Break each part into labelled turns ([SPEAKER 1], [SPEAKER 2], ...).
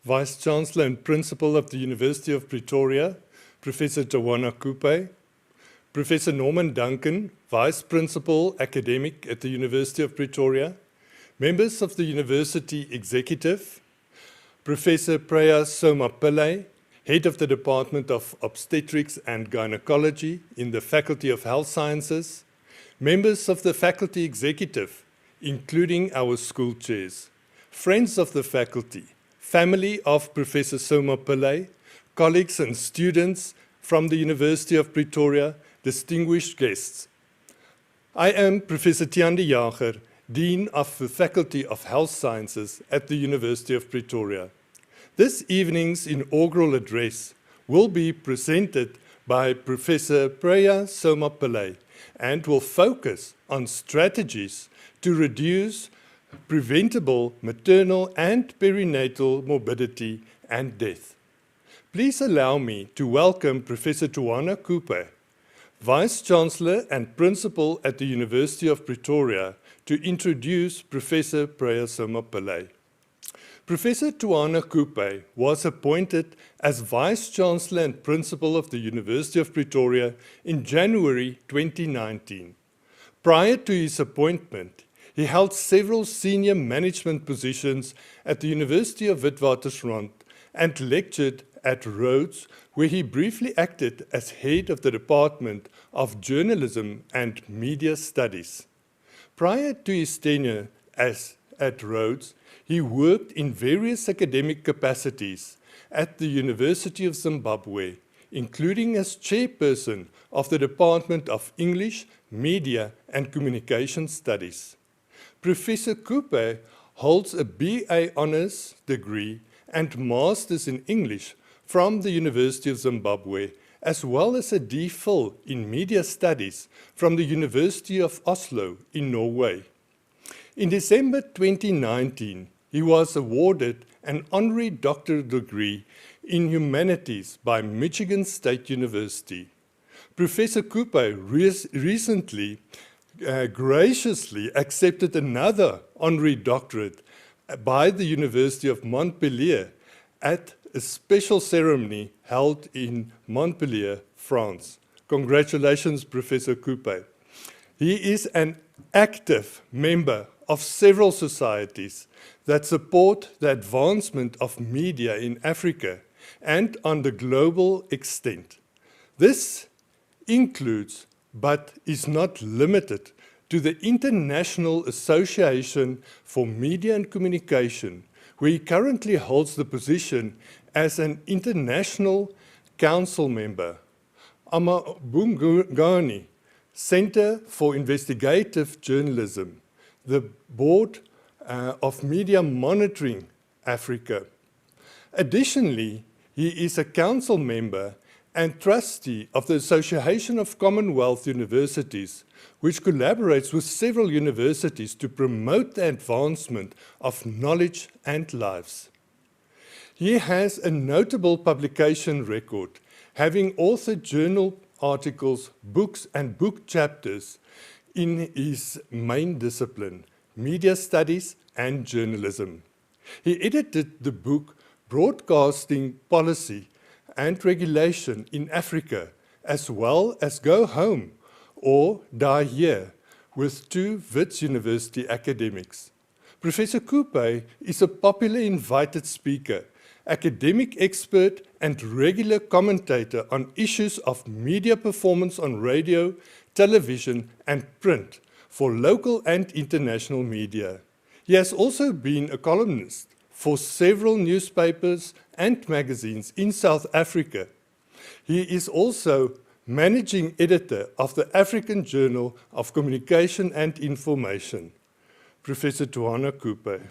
[SPEAKER 1] Vice-Chancellor and Principal of the University of Pretoria, Professor Tawana Kupe, Professor Norman Duncan, Vice Principal Academic at the University of Pretoria, members of the University Executive, Professor Priya Soma-Pillay, Head of the Department of Obstetrics and Gynecology in the Faculty of Health Sciences, members of the Faculty Executive, including our school chairs, friends of the faculty, family of Professor Soma-Pillay, colleagues and students from the University of Pretoria, distinguished guests. I am Professor Tiandi Jager, Dean of the Faculty of Health Sciences at the University of Pretoria. This evening's inaugural address will be presented by Professor Priya Soma-Pillay and will focus on strategies to reduce preventable maternal and perinatal morbidity and death. Please allow me to welcome Professor Tawana Kupe, Vice-Chancellor and Principal at the University of Pretoria, to introduce Professor Priya Soma-Pillay. Professor Tawana Kupe was appointed as Vice-Chancellor and Principal of the University of Pretoria in January 2019. Prior to his appointment, he held several senior management positions at the University of Witwatersrand and lectured at Rhodes, where he briefly acted as head of the Department of Journalism and Media Studies. Prior to his tenure at Rhodes, he worked in various academic capacities at the University of Zimbabwe, including as chairperson of the Department of English, Media and Communication Studies. Professor Kupe holds a BA Honours degree and Masters in English from the University of Zimbabwe, as well as a DPhil in Media Studies from the University of Oslo in Norway. In December 2019, he was awarded an honorary doctorate degree in humanities by Michigan State University. Professor Kupe recently graciously accepted another honorary doctorate by the University of Montpellier at a special ceremony held in Montpellier, France. Congratulations, Professor Kupe. He is an active member of several societies that support the advancement of media in Africa and on the global extent. This includes, but is not limited to, the International Association for Media and Communication, where he currently holds the position as an international council member. Amabungani Center for Investigative Journalism, the Board of Media Monitoring Africa. Additionally, he is a council member and trustee of the Association of Commonwealth Universities, which collaborates with several universities to promote the advancement of knowledge and lives. He has a notable publication record, having authored journal articles, books, and book chapters in his main discipline, media studies and journalism. He edited the book Broadcasting Policy and Regulation in Africa, as well as Go Home or Die Here, with two Wits University academics. Professor Kupe is a popular invited speaker, academic expert, and regular commentator on issues of media performance on radio, television, and print for local and international media. He has also been a columnist for several newspapers and magazines in South Africa. He is also managing editor of the African Journal of Communication and Information. Professor Tawana Kupe.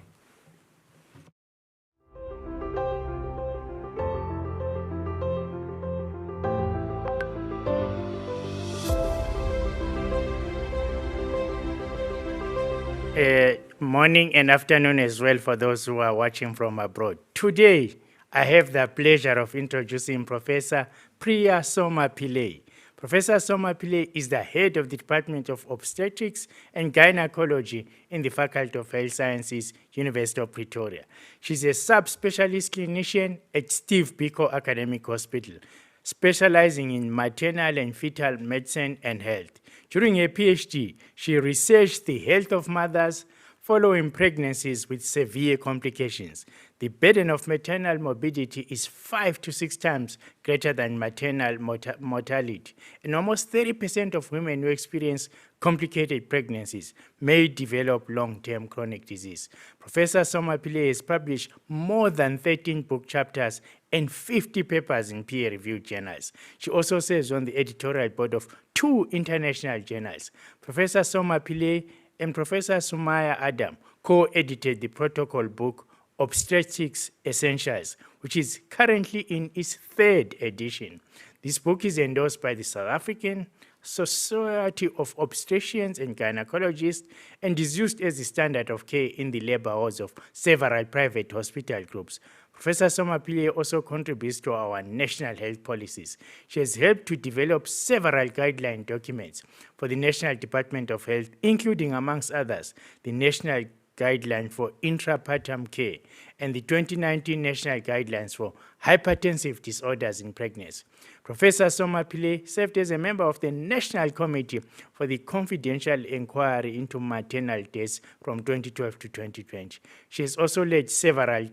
[SPEAKER 2] Morning and afternoon as well for those who are watching from abroad. Today, I have the pleasure of introducing Professor Priya Soma-Pillay. Professor Soma-Pillay is the head of the Department of Obstetrics and Gynecology in the Faculty of Health Sciences, University of Pretoria. She's a subspecialist clinician at Steve Biko Academic Hospital, specializing in maternal and fetal medicine and health. During her PhD, she researched the health of mothers following pregnancies with severe complications. The burden of maternal morbidity is 5 to 6 times greater than maternal mortality, and almost 30% of women who experience complicated pregnancies may develop long-term chronic disease. Professor Soma-Pillay has published more than 13 book chapters and 50 papers in peer-reviewed journals. She also serves on the editorial board of 2 international journals. Professor Soma-Pillay and Professor Sumaya Adam co-edited the protocol book Obstetrics Essentials, which is currently in its 3rd edition. This book is endorsed by the South African Society of Obstetricians and Gynecologists and is used as the standard of care in the labor wards of several private hospital groups. Professor Soma-Pillay also contributes to our national health policies. She has helped to develop several guideline documents for the National Department of Health, including, amongst others, the National Guideline for Intrapartum Care and the 2019 National Guidelines for Hypertensive Disorders in Pregnancy. Professor Soma-Pillay served as a member of the National Committee for the Confidential Inquiry into Maternal Deaths from 2012 to 2020. She has also led several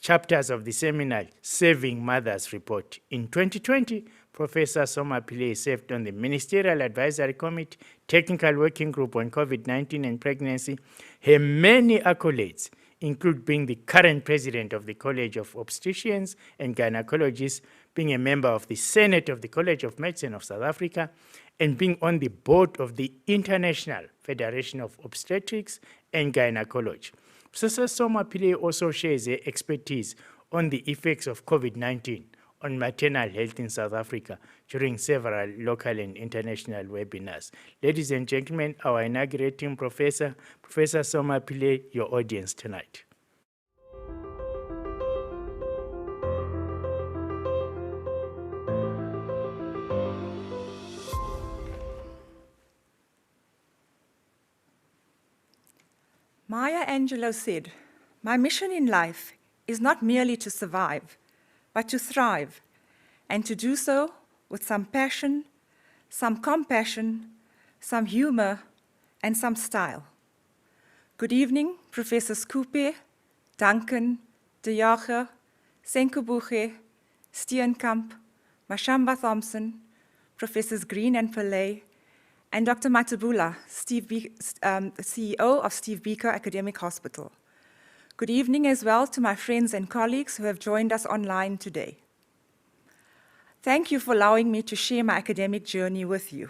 [SPEAKER 2] chapters of the seminal Saving Mothers report. In 2020, Professor Soma-Pillay served on the Ministerial Advisory Committee, Technical Working Group on COVID-19 and Pregnancy. Her many accolades include being the current president of the College of Obstetricians and Gynecologists, being a member of the Senate of the College of Medicine of South Africa, and being on the board of the International Federation of Obstetrics and Gynecology. Professor Soma-Pillay also shares her expertise on the effects of COVID-19 on maternal health in South Africa during several local and international webinars. Ladies and gentlemen, our inaugurating professor, Professor Soma-Pillay, your audience tonight.
[SPEAKER 3] Maya Angelou said, "My mission in life is not merely to survive, but to thrive, and to do so with some passion, some compassion, some humor, and some style." Good evening, Professors Kupe, Duncan, De Jager, Senkubuche, Steenkamp, Mashamba Thompson, Professors Green and Pillay, and Dr. Matabula, CEO of Steve Biko Academic Hospital. Good evening as well to my friends and colleagues who have joined us online today. Thank you for allowing me to share my academic journey with you.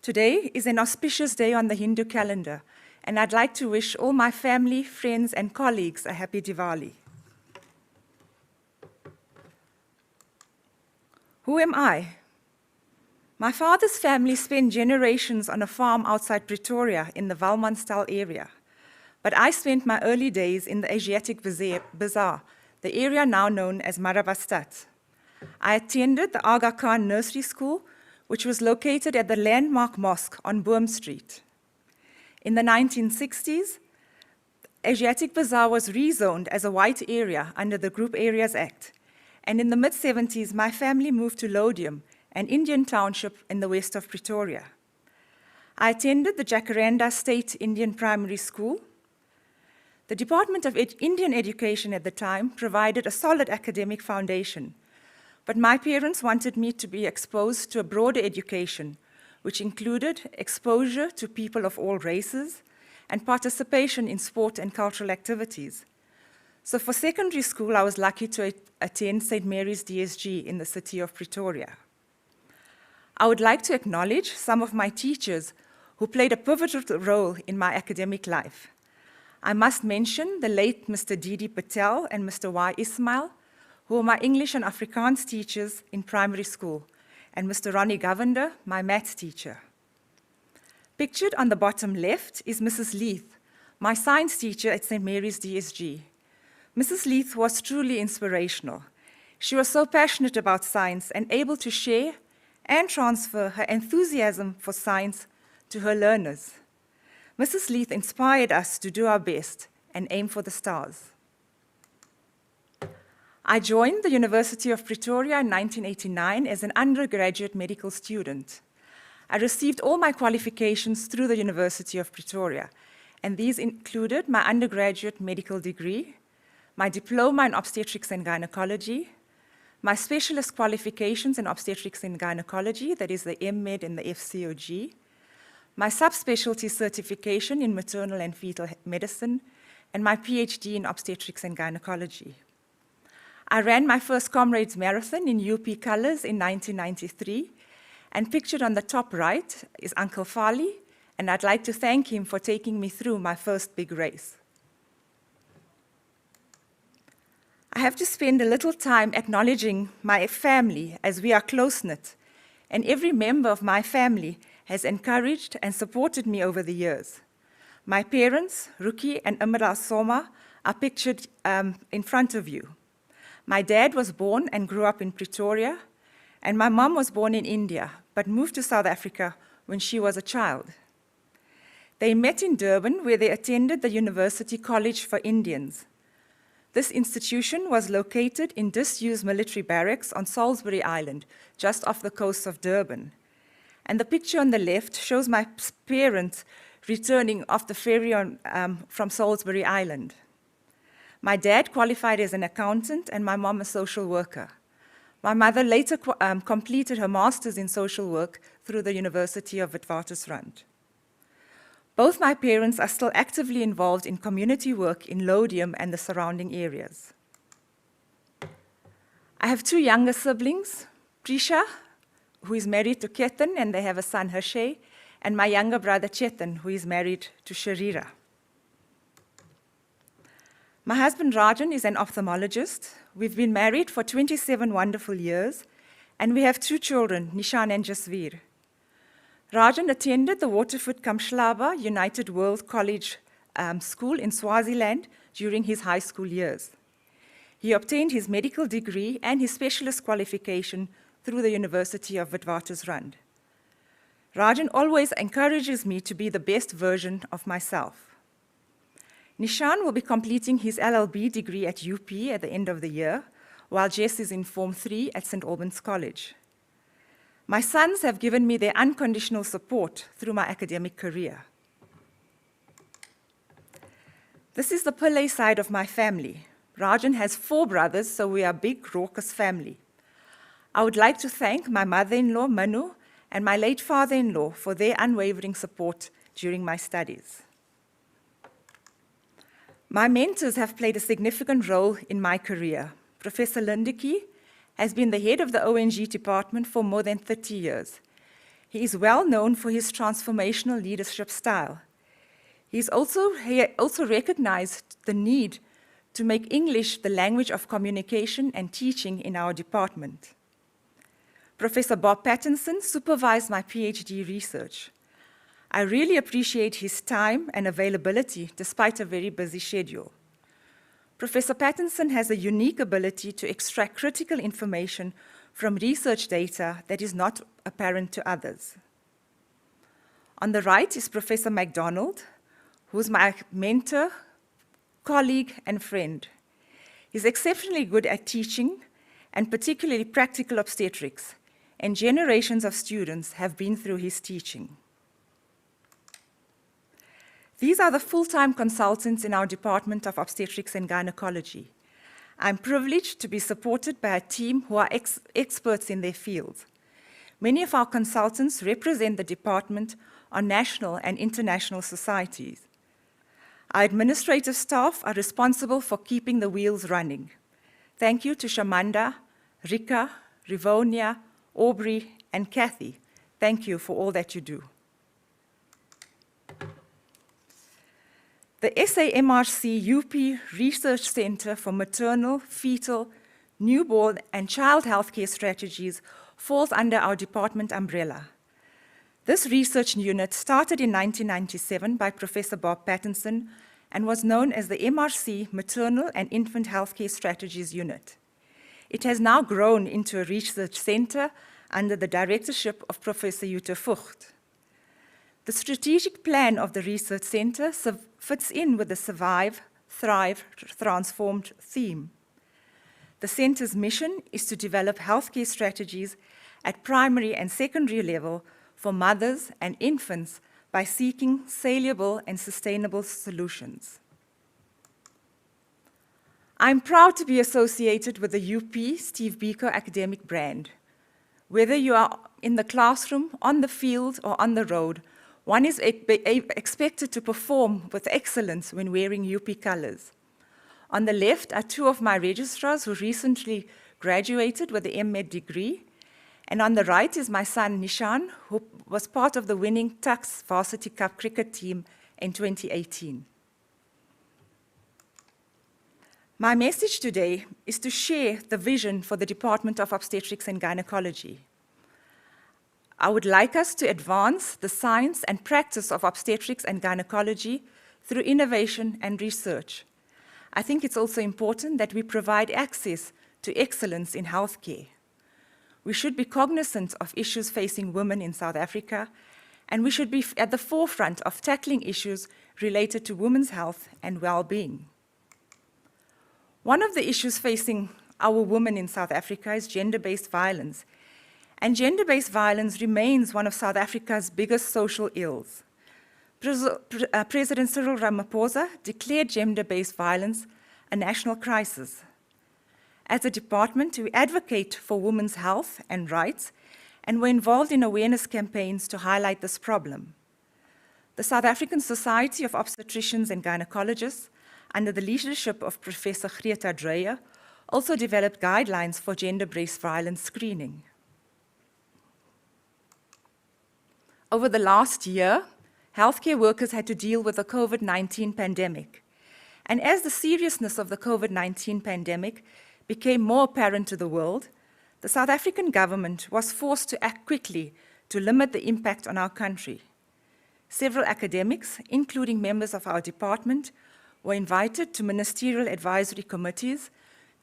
[SPEAKER 3] Today is an auspicious day on the Hindu calendar, and I'd like to wish all my family, friends, and colleagues a happy Diwali. Who am I? My father's family spent generations on a farm outside Pretoria in the Valmanstal area, but I spent my early days in the Asiatic Bazaar, the area now known as Marabastad. I attended the Aga Khan Nursery School, which was located at the landmark mosque on Boom Street. In the 1960s, Asiatic Bazaar was rezoned as a white area under the Group Areas Act, and in the mid-70s, my family moved to Lodium, an Indian township in the west of Pretoria. I attended the Jacaranda State Indian Primary School. The Department of Indian Education at the time provided a solid academic foundation, but my parents wanted me to be exposed to a broader education, which included exposure to people of all races and participation in sport and cultural activities. So for secondary school, I was lucky to attend St. Mary's DSG in the city of Pretoria. I would like to acknowledge some of my teachers who played a pivotal role in my academic life. I must mention the late Mr. Didi Patel and Mr. Y. Ismail, who were my English and Afrikaans teachers in primary school, and Mr. Ronnie Govender, my maths teacher. Pictured on the bottom left is Mrs. Leith, my science teacher at St. Mary's DSG. Mrs. Leith was truly inspirational. She was so passionate about science and able to share and transfer her enthusiasm for science to her learners. Mrs. Leith inspired us to do our best and aim for the stars. I joined the University of Pretoria in 1989 as an undergraduate medical student. I received all my qualifications through the University of Pretoria, and these included my undergraduate medical degree, my diploma in obstetrics and gynecology, my specialist qualifications in obstetrics and gynecology, that is the MMed and the FCOG, my subspecialty certification in maternal and fetal medicine, and my PhD in obstetrics and gynecology. I ran my first Comrades Marathon in UP colors in 1993, and pictured on the top right is Uncle Fali, and I'd like to thank him for taking me through my first big race. I have to spend a little time acknowledging my family, as we are close-knit, and every member of my family has encouraged and supported me over the years. My parents, Ruki and Imra Soma, are pictured in front of you. My dad was born and grew up in Pretoria, and my mom was born in India, but moved to South Africa when she was a child. They met in Durban, where they attended the University College for Indians. This institution was located in disused military barracks on Salisbury Island, just off the coast of Durban. And the picture on the left shows my parents returning off the ferry from Salisbury Island. My dad qualified as an accountant and my mom a social worker. My mother later completed her master's in social work through the University of Witwatersrand. Both my parents are still actively involved in community work in Lodium and the surrounding areas. I have two younger siblings, Priya, who is married to Ketan, and they have a son, Harshay, and my younger brother, Chetan, who is married to Sharira. My husband, Rajan, is an ophthalmologist. We've been married for 27 wonderful years, and we have two children, Nishan and Jasveer. Rajan attended the Waterford Kamshlaba United World College School in Swaziland during his high school years. He obtained his medical degree and his specialist qualification through the University of Witwatersrand. Rajan always encourages me to be the best version of myself. Nishan will be completing his LLB degree at UP at the end of the year, while Jess is in Form 3 at St. Albans College. My sons have given me their unconditional support through my academic career. This is the Pillay side of my family. Rajan has 4 brothers, so we are a big, raucous family. I would like to thank my mother-in-law, Manu, and my late father-in-law for their unwavering support during my studies. My mentors have played a significant role in my career. Professor Lindeke has been the head of the ONG department for more than 30 years. He is well known for his transformational leadership style. He also recognized the need to make English the language of communication and teaching in our department. Professor Bob Pattinson supervised my PhD research. I really appreciate his time and availability despite a very busy schedule. Professor Pattinson has a unique ability to extract critical information from research data that is not apparent to others. On the right is Professor MacDonald, who's my mentor, colleague, and friend. He's exceptionally good at teaching, and particularly practical obstetrics, and generations of students have been through his teaching. These are the full-time consultants in our Department of Obstetrics and Gynecology. I'm privileged to be supported by a team who are experts in their field. Many of our consultants represent the department on national and international societies. Our administrative staff are responsible for keeping the wheels running. Thank you to Shamanda, Rika, Rivonia, Aubrey, and Kathy. Thank you for all that you do. The SAMRC UP Research Center for Maternal, Fetal, Newborn, and Child Healthcare Strategies falls under our department umbrella. This research unit started in 1997 by Professor Bob Pattinson and was known as the MRC Maternal and Infant Healthcare Strategies Unit. It has now grown into a research center under the directorship of Professor Jutta Vught. The strategic plan of the research center fits in with the Survive, Thrive, Transformed theme. The center's mission is to develop healthcare strategies at primary and secondary level for mothers and infants by seeking saleable and sustainable solutions. I'm proud to be associated with the UP Steve Biko academic brand. Whether you are in the classroom, on the field, or on the road, one is expected to perform with excellence when wearing UP colors. On the left are two of my registrars who recently graduated with the MEd degree, and on the right is my son Nishan, who was part of the winning Tuks Varsity Cup cricket team in 2018. My message today is to share the vision for the Department of Obstetrics and Gynecology. I would like us to advance the science and practice of obstetrics and gynecology through innovation and research. I think it's also important that we provide access to excellence in healthcare. We should be cognizant of issues facing women in South Africa, and we should be at the forefront of tackling issues related to women's health and well-being. One of the issues facing our women in South Africa is gender-based violence, and gender-based violence remains one of South Africa's biggest social ills. President Cyril Ramaphosa declared gender-based violence a national crisis. As a department, we advocate for women's health and rights, and we're involved in awareness campaigns to highlight this problem. The South African Society of Obstetricians and Gynecologists, under the leadership of Professor Greta Dreyer, also developed guidelines for gender-based violence screening. Over the last year, healthcare workers had to deal with the COVID-19 pandemic. And as the seriousness of the COVID-19 pandemic became more apparent to the world, the South African government was forced to act quickly to limit the impact on our country. Several academics, including members of our department, were invited to ministerial advisory committees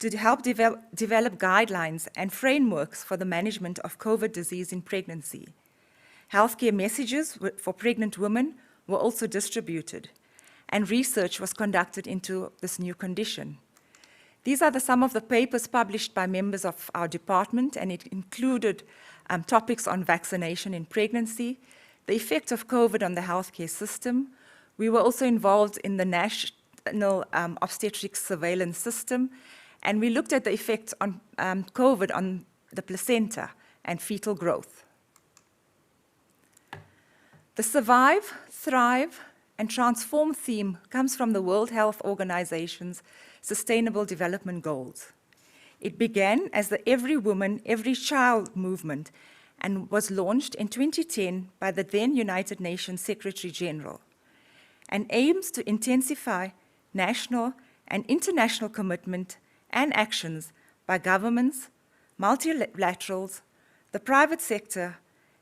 [SPEAKER 3] to help develop guidelines and frameworks for the management of COVID disease in pregnancy. Healthcare messages for pregnant women were also distributed, and research was conducted into this new condition. These are some of the papers published by members of our department, and it included topics on vaccination in pregnancy, the effect of COVID on the healthcare system. We were also involved in the National Obstetrics Surveillance System, and we looked at the effect on COVID on the placenta and fetal growth. The Survive, Thrive, and Transform theme comes from the World Health Organization's Sustainable Development Goals. It began as the Every Woman, Every Child movement and was launched in 2010 by the then United Nations Secretary General, and aims to intensify national and international commitment and actions by governments, multilaterals, the private sector,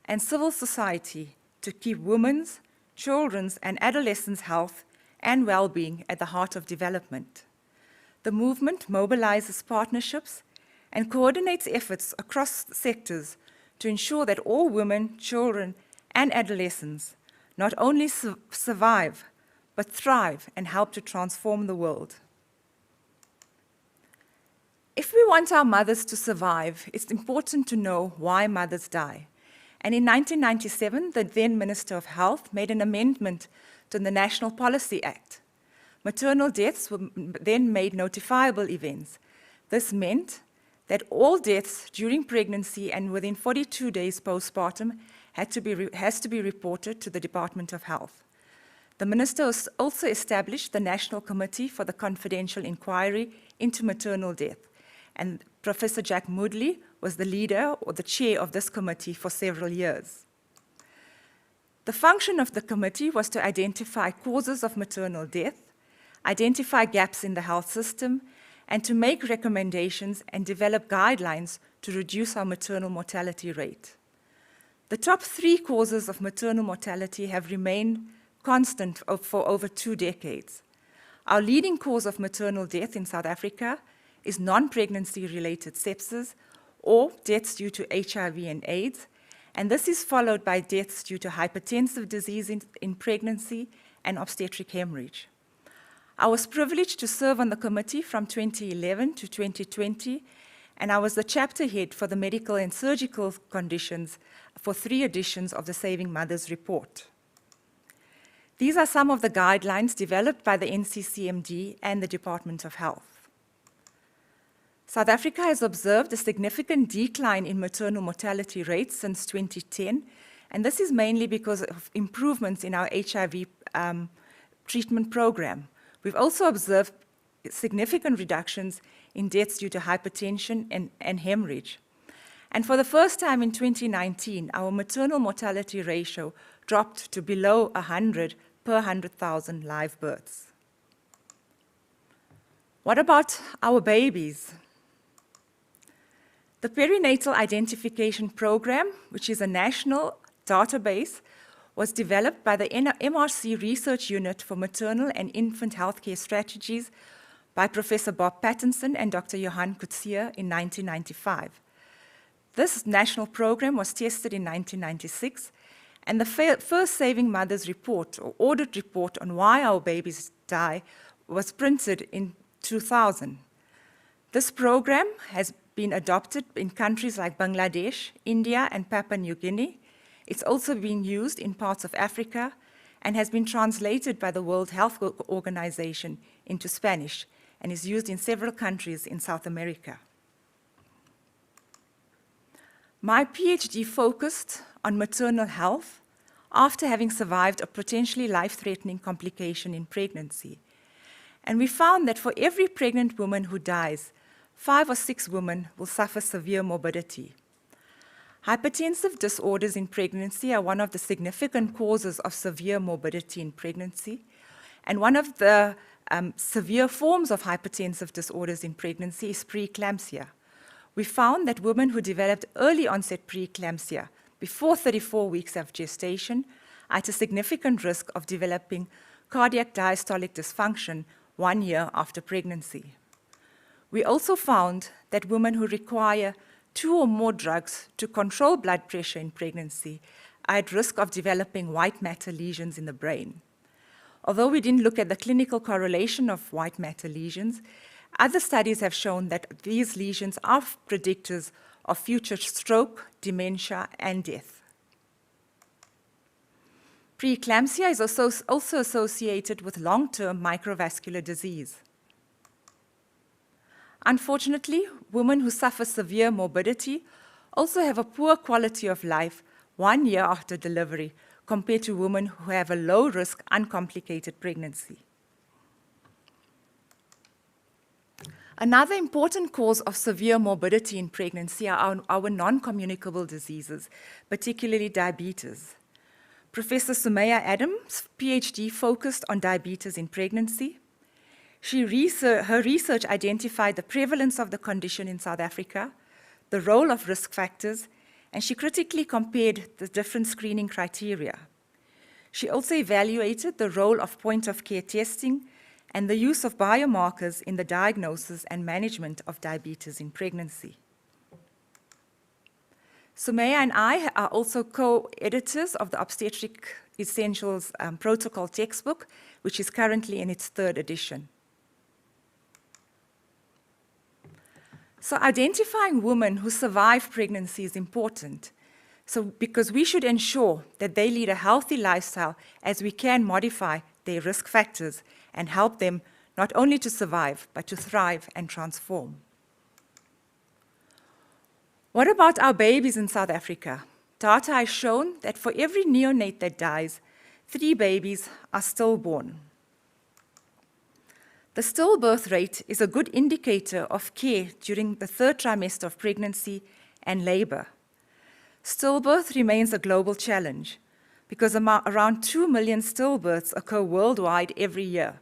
[SPEAKER 3] and civil society to keep women's, children's, and adolescents' health and well-being at the heart of development. The movement mobilizes partnerships and coordinates efforts across sectors to ensure that all women, children, and adolescents not only survive, but thrive and help to transform the world. If we want our mothers to survive, it's important to know why mothers die. And in 1997, the then Minister of Health made an amendment to the National Policy Act. Maternal deaths were then made notifiable events. This meant that all deaths during pregnancy and within 42 days postpartum has to be reported to the Department of Health. The Minister also established the National Committee for the Confidential Inquiry into Maternal Death, and Professor Jack Moodley was the leader or the chair of this committee for several years. The function of the committee was to identify causes of maternal death, identify gaps in the health system, and to make recommendations and develop guidelines to reduce our maternal mortality rate. The top 3 causes of maternal mortality have remained constant for over 2 decades. Our leading cause of maternal death in South Africa is non-pregnancy related sepsis or deaths due to HIV and AIDS, and this is followed by deaths due to hypertensive disease in pregnancy and obstetric hemorrhage. I was privileged to serve on the committee from 2011 to 2020, and I was the chapter head for the medical and surgical conditions for 3 editions of the Saving Mothers report. These are some of the guidelines developed by the NCCMD and the Department of Health. South Africa has observed a significant decline in maternal mortality rates since 2010, and this is mainly because of improvements in our HIV treatment program. We've also observed significant reductions in deaths due to hypertension and hemorrhage. And for the first time in 2019, our maternal mortality ratio dropped to below 100 per 100,000 live births. What about our babies? The Perinatal Identification Program, which is a national database, was developed by the MRC Research Unit for Maternal and Infant Healthcare Strategies by Professor Bob Pattinson and Dr. Johan Coetzee in 1995. This national program was tested in 1996, and the first Saving Mothers report or audit report on why our babies die was printed in 2000. This program has been adopted in countries like Bangladesh, India, and Papua New Guinea. It's also been used in parts of Africa and has been translated by the World Health Organization into Spanish and is used in several countries in South America. My PhD focused on maternal health after having survived a potentially life-threatening complication in pregnancy. And we found that for every pregnant woman who dies, 5 or 6 women will suffer severe morbidity. Hypertensive disorders in pregnancy are one of the significant causes of severe morbidity in pregnancy, and one of the severe forms of hypertensive disorders in pregnancy is preeclampsia. We found that women who developed early onset preeclampsia before 34 weeks of gestation are at a significant risk of developing cardiac diastolic dysfunction 1 year after pregnancy. We also found that women who require 2 or more drugs to control blood pressure in pregnancy are at risk of developing white matter lesions in the brain. Although we didn't look at the clinical correlation of white matter lesions, other studies have shown that these lesions are predictors of future stroke, dementia, and death. Preeclampsia is also associated with long-term microvascular disease. Unfortunately, women who suffer severe morbidity also have a poor quality of life 1 year after delivery compared to women who have a low-risk, uncomplicated pregnancy. Another important cause of severe morbidity in pregnancy are our non-communicable diseases, particularly diabetes. Professor Sumaya Adams' PhD focused on diabetes in pregnancy. Her research identified the prevalence of the condition in South Africa, the role of risk factors, and she critically compared the different screening criteria. She also evaluated the role of point-of-care testing and the use of biomarkers in the diagnosis and management of diabetes in pregnancy. Sumaya and I are also co-editors of the Obstetric Essentials Protocol textbook, which is currently in its 3rd edition. So identifying women who survive pregnancy is important, because we should ensure that they lead a healthy lifestyle as we can modify their risk factors and help them not only to survive, but to thrive and transform. What about our babies in South Africa? Data has shown that for every neonate that dies, 3 babies are stillborn. The stillbirth rate is a good indicator of care during the 3rd trimester of pregnancy and labor. Stillbirth remains a global challenge because around 2 million stillbirths occur worldwide every year,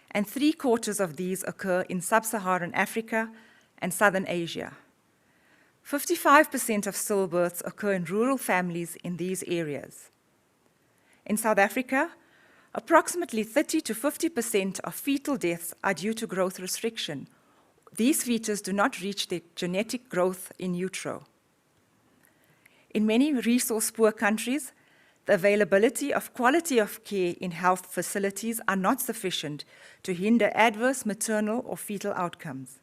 [SPEAKER 3] and 3/4 of these occur in sub-Saharan Africa and Southern Asia. 55% of stillbirths occur in rural families in these areas. In South Africa, approximately 30 to 50% of fetal deaths are due to growth restriction. these fetus do not reach their genetic growth in utero. In many resource-poor countries, the availability of quality of care in health facilities are not sufficient to hinder adverse maternal or fetal outcomes.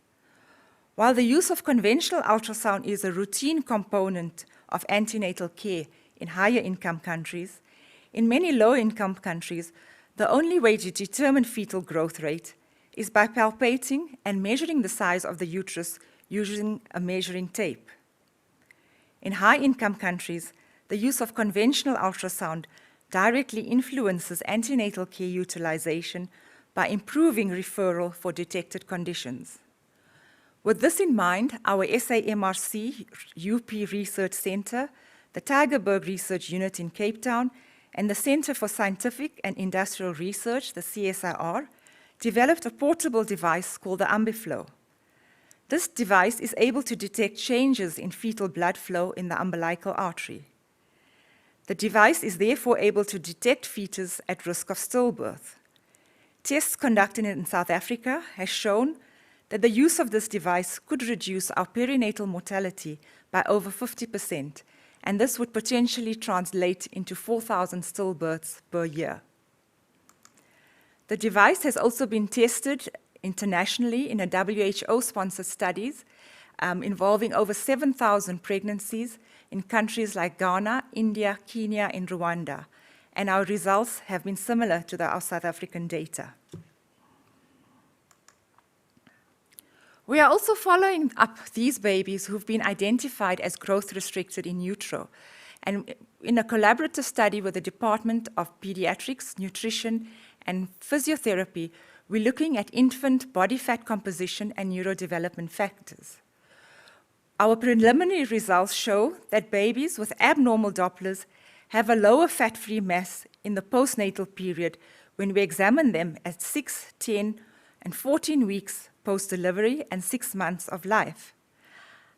[SPEAKER 3] While the use of conventional ultrasound is a routine component of antenatal care in higher income countries, in many low-income countries, the only way to determine fetal growth rate is by palpating and measuring the size of the uterus using a measuring tape. In high-income countries, the use of conventional ultrasound directly influences antenatal care utilization by improving referral for detected conditions. With this in mind, our SAMRC UP Research Center, the Tygerberg Research Unit in Cape Town, and the Center for Scientific and Industrial Research, the CSIR, developed a portable device called the Ambiflow. This device is able to detect changes in fetal blood flow in the umbilical artery. The device is therefore able to detect fetus at risk of stillbirth. Tests conducted in South Africa has shown that the use of this device could reduce our perinatal mortality by over 50%, and this would potentially translate into 4,000 stillbirths per year. The device has also been tested internationally in a WHO-sponsored studies involving over 7,000 pregnancies in countries like Ghana, India, Kenya, and Rwanda, and our results have been similar to our South African data. We are also following up these babies who've been identified as growth restricted in utero, and in a collaborative study with the Department of Pediatrics, Nutrition, and Physiotherapy, we're looking at infant body fat composition and neurodevelopment factors. Our preliminary results show that babies with abnormal Dopplers have a lower fat-free mass in the postnatal period when we examine them at 6, 10, and 14 weeks post-delivery and 6 months of life.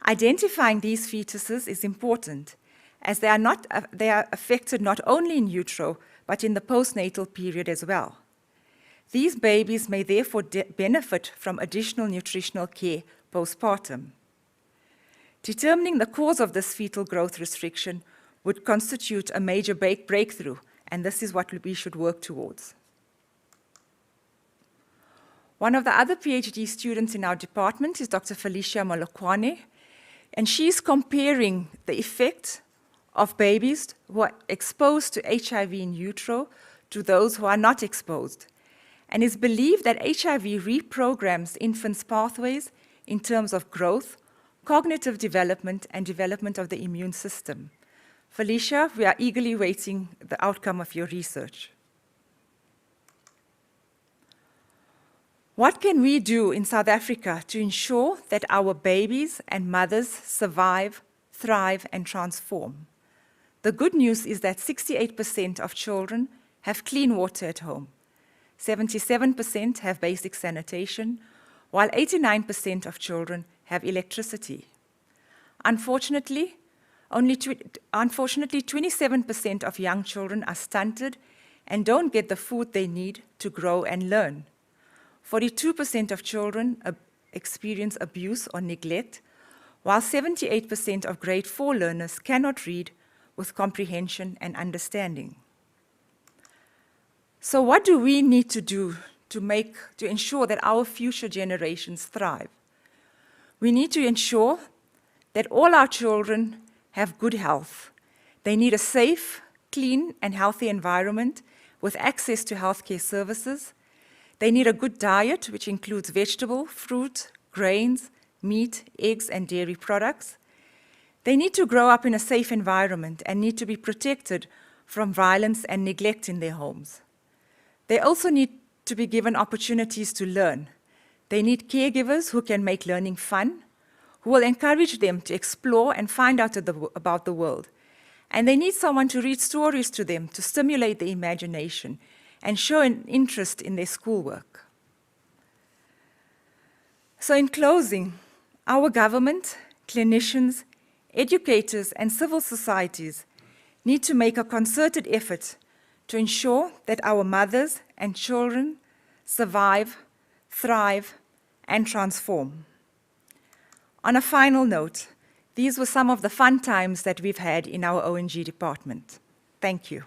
[SPEAKER 3] Identifying these fetuses is important, as they are affected not only in utero, but in the postnatal period as well. These babies may therefore benefit from additional nutritional care postpartum. Determining the cause of this fetal growth restriction would constitute a major breakthrough, and this is what we should work towards. One of the other PhD students in our department is Dr. Felicia Molokwane, and she's comparing the effect of babies who are exposed to HIV in utero to those who are not exposed, and it's believed that HIV reprograms infants' pathways in terms of growth, cognitive development, and development of the immune system. Felicia, we are eagerly waiting the outcome of your research. What can we do in South Africa to ensure that our babies and mothers survive, thrive, and transform? The good news is that 68% of children have clean water at home. 77% have basic sanitation, while 89% of children have electricity. Unfortunately, 27% of young children are stunted and don't get the food they need to grow and learn. 42% of children experience abuse or neglect, while 78% of grade 4 learners cannot read with comprehension and understanding. So what do we need to do to ensure that our future generations thrive? We need to ensure that all our children have good health. They need a safe, clean, and healthy environment with access to healthcare services. They need a good diet, which includes vegetable, fruit, grains, meat, eggs, and dairy products. They need to grow up in a safe environment and need to be protected from violence and neglect in their homes. They also need to be given opportunities to learn. They need caregivers who can make learning fun, who will encourage them to explore and find out about the world. And they need someone to read stories to them to stimulate their imagination and show an interest in their schoolwork. So in closing, our government, clinicians, educators, and civil societies need to make a concerted effort to ensure that our mothers and children survive, thrive, and transform. On a final note, these were some of the fun times that we've had in our ONG department. Thank you.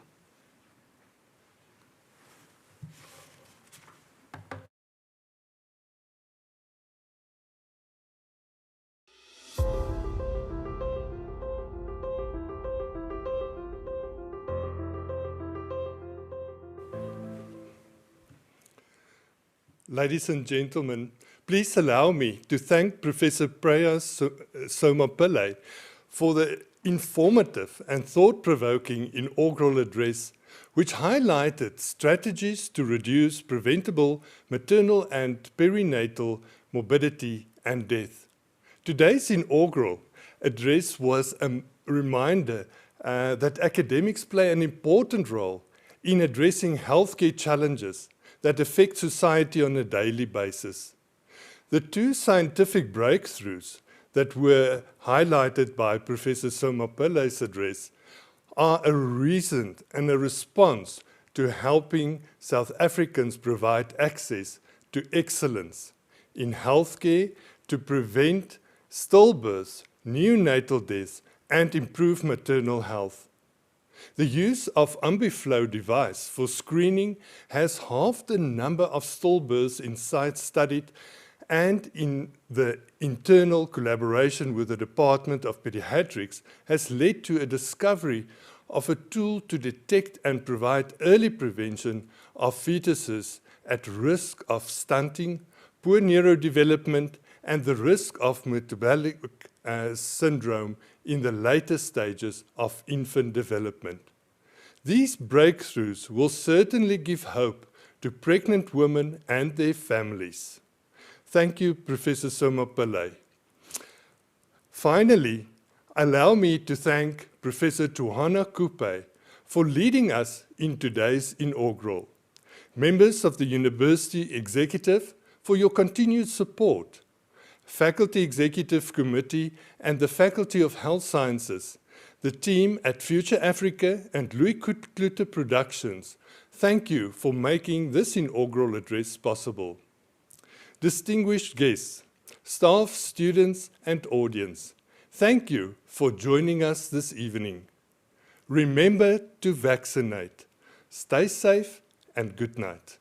[SPEAKER 1] Ladies and gentlemen, please allow me to thank Professor Priya Soma-Pillay for the informative and thought-provoking inaugural address, which highlighted strategies to reduce preventable maternal and perinatal morbidity and death. Today's inaugural address was a reminder that academics play an important role in addressing healthcare challenges that affect society on a daily basis. The two scientific breakthroughs that were highlighted by Professor Soma-Pillay's address are a reason and a response to helping South Africans provide access to excellence in healthcare to prevent stillbirths, neonatal deaths, and improve maternal health. The use of Ambiflow device for screening has halved the number of stillbirths in sites studied, and in the internal collaboration with the Department of Pediatrics has led to a discovery of a tool to detect and provide early prevention of fetuses at risk of stunting, poor neurodevelopment, and the risk of metabolic syndrome in the later stages of infant development. These breakthroughs will certainly give hope to pregnant women and their families. Thank you, Professor Soma-Pillay. Finally, allow me to thank Professor Johanna Coupe for leading us in today's inaugural. Members of the University Executive, for your continued support. Faculty Executive Committee and the Faculty of Health Sciences, the team at Future Africa and Louis Klute Productions, thank you for making this inaugural address possible. Distinguished guests, staff, students, and audience, thank you for joining us this evening. Remember to vaccinate. Stay safe and good night.